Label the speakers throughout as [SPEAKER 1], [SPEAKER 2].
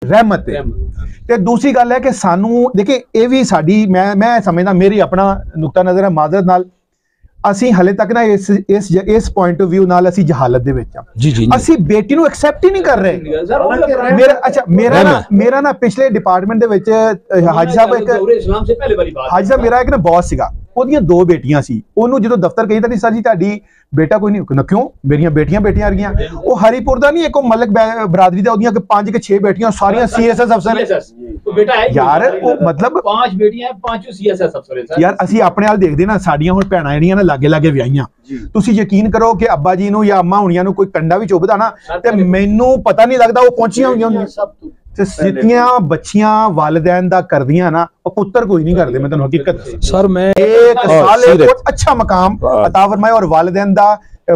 [SPEAKER 1] रहमत है। ते दूसरी गल है कि सानू देखिए ये भी साडी मैं समझदा मेरी अपना नुक्ता नज़र है माजरत नाल ਅਸੀਂ हले तक ना इस पॉइंट ऑफ व्यू नाल ਅਸੀਂ जहालत दे विच ਅਸੀਂ बेटी ਨੂੰ एक्सेप्ट ही नहीं कर रहे। मेरा ना पिछले डिपार्टमेंट दे विच हाजी साहब मेरा एक ना बॉस सीगा ਉਹਦੀਆਂ ਦੋ ਬੇਟੀਆਂ ਸੀ। ਉਹਨੂੰ ਜਦੋਂ ਦਫ਼ਤਰ ਕਹੀ ਤਾਂ ਨਹੀਂ ਸਰ ਜੀ ਤੁਹਾਡੀ बेटा कोई नहीं क्यों मेरिया बेटियां बेटियां आ गई वो हरीपुर का नहीं एक मलक बरादरी का 5 के 6 बेटियां सारियां सीएसएस अफसर यार मतलब 5 बेटियां 5 सीएसएस अफसर यार ਅਸੀਂ ਆਪਣੇ ਹਾਲ ਦੇਖਦੇ ਨਾ ਸਾਡੀਆਂ ਹੁਣ ਭੈਣਾਂ ਜਿਹੜੀਆਂ ਨਾ ਲਾਗੇ ਲਾਗੇ ਵਿਆਹੀਆਂ ਤੁਸੀਂ ਯਕੀਨ ਕਰੋ ਕਿ ਅੱਬਾ ਜੀ ਨੂੰ ਜਾਂ ਅੰਮਾ ਹੁਣੀਆਂ ਨੂੰ ਕੋਈ ਕੰਡਾ ਵੀ ਚੁੱਭਦਾ ਨਾ ਤੇ ਮੈਨੂੰ ਪਤਾ ਨਹੀਂ ਲੱਗਦਾ ਉਹ ਪਹੁੰਚੀਆਂ ਹੋਈਆਂ जितनियां बच्चियां वालिदैन दा कर दियां ना पुत्र कोई नहीं करते। मैं तुहानू हकीकत सर मैं एक साले को अच्छा मकाम अता फरमाए और वालिदैन दा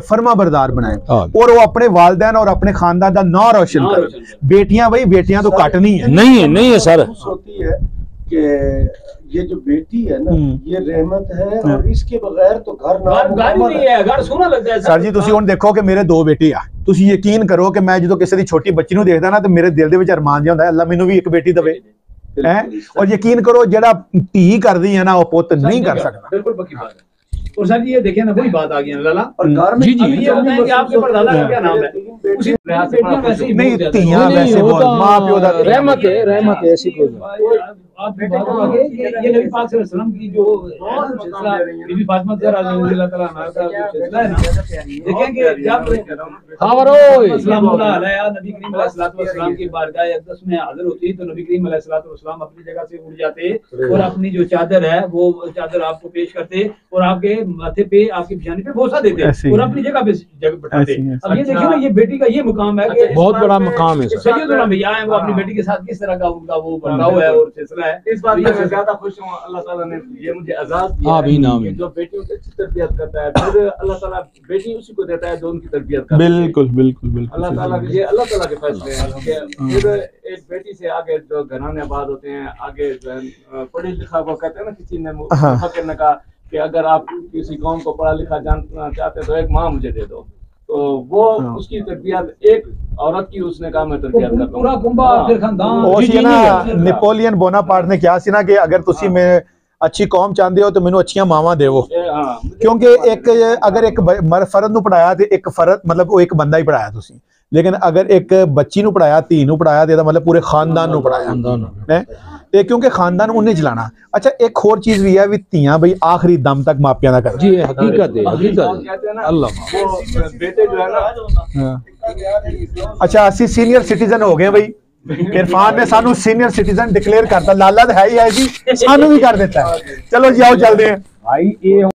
[SPEAKER 1] फर्मा बरदार बनाए और वो अपने वालिदैन और अपने खानदान का नाम रोशन करे। बेटियां भाई बेटियां तो घट नहीं है सर।
[SPEAKER 2] होती है कि ये जो बेटी है ना ये रहमत है और इसके बगैर तो घर नहीं है, घर सोना लगता है।
[SPEAKER 1] सर जी तुसी हुण देखो कि मेरे 2 बेटे आ तुसी यकीन करो कि मैं जो किसी दी छोटी बच्ची नूं देखदा ना तो मेरे दिल दे विच अरमान जिहा हुंदा है अल्लाह मैनूं भी एक बेटी देवे है। और यकीन करो जेड़ा धी करदी है ना वो पुत नहीं कर सकता।
[SPEAKER 3] बिल्कुल पक्की बात है। और सर जी ये देखिए ना वही बात आ गई है लाला
[SPEAKER 2] और घर में
[SPEAKER 3] ये बताएं कि आपके परदादा का क्या नाम है? उसी
[SPEAKER 1] नहीं तियां वैसे बहुत मां प्यो दा
[SPEAKER 2] रहमत है ऐसी कोई
[SPEAKER 3] आप ये नबी पाक सल्लल्लाहु अलैहि वसल्लम की जो सिलसिला बीबी फातिमा ज़हरा रज़ियल्लाहु ताला अन्हा का जो सिलसिला है ना देखेंगे जब
[SPEAKER 2] खबरो
[SPEAKER 3] इस्लाम अलैहि नबी करीम अलैहि सलाम की बारगाह अक़दस में हाजिर होती तो नबी करीम अलैहि सलाम अपनी जगह से उठ जाते और अपनी जो चादर है वो चादर आपको पेश करते और आपके माथे पे आपकी बिछाने पे बोसा देते और अपनी जगह पे बैठाते। अब ये देखिए ना ये बेटी का ये मुकाम है कि
[SPEAKER 2] बहुत बड़ा मुकाम है।
[SPEAKER 3] सैयदुल अंबिया है वो अपनी बेटी के साथ किस तरह का उनका वो बर्ताव है और सिलसिला है।
[SPEAKER 2] इस बात में मैं ज्यादा खुश हूँ अल्लाह ताला ने ये मुझे आजाद किया है जो बेटियों की अच्छी तरबियत करता है फिर अल्लाह ताला बेटी उसी को देता है जो उनकी तरबियत करता है।
[SPEAKER 1] बिल्कुल
[SPEAKER 2] अल्लाह ताला ये अल्लाह ताला के फैसले हैं। फिर एक बेटी से आगे जो घराने आबाद होते हैं आगे पढ़े लिखा वो कहते हैं ना किसी ने फकीर ने कहा कि अगर आप किसी कौम को पढ़ा लिखा जानना चाहते तो एक माँ मुझे दे दो तो वो उसकी तरबियत एक औरत की उसने कहा मैं तरबियत करता हूं
[SPEAKER 3] पूरा कुंबा फिर खानदान
[SPEAKER 1] ਉਹ ਸੀ ਨਾ नेपोलियन बोनापार्ट ने ਕਿਹਾ ਸੀ ਨਾ कि अगर ਤੁਸੀਂ मैं अच्छी कौम चाहते हो तो मैनू अच्छियां मावां देवो क्योंकि एक अगर एक फर्द नूं पढ़ाया तो एक फर्द मतलब वो एक बंदा ही पढ़ाया तुसी लेकिन अगर एक बच्ची नूं पढ़ाया धी नूं पढ़ाया तो मतलब पूरे खानदान नूं पढ़ाया है क्योंकि खानदान उन्हें चलाना। अच्छा एक और चीज भी है भी धियां भाई आखिरी दम तक मापियां दा कर
[SPEAKER 2] जी हकीकत है अल्लाह वो बेटे जो है ना
[SPEAKER 1] अच्छा असि सीनियर सिटीजन हो गए भाई इरफान ने सानू सीनियर सिटीजन डिक्लेयर करता लाला तो है ही है जी सानू भी कर देता है। चलो जी आओ चलते हैं भाई ये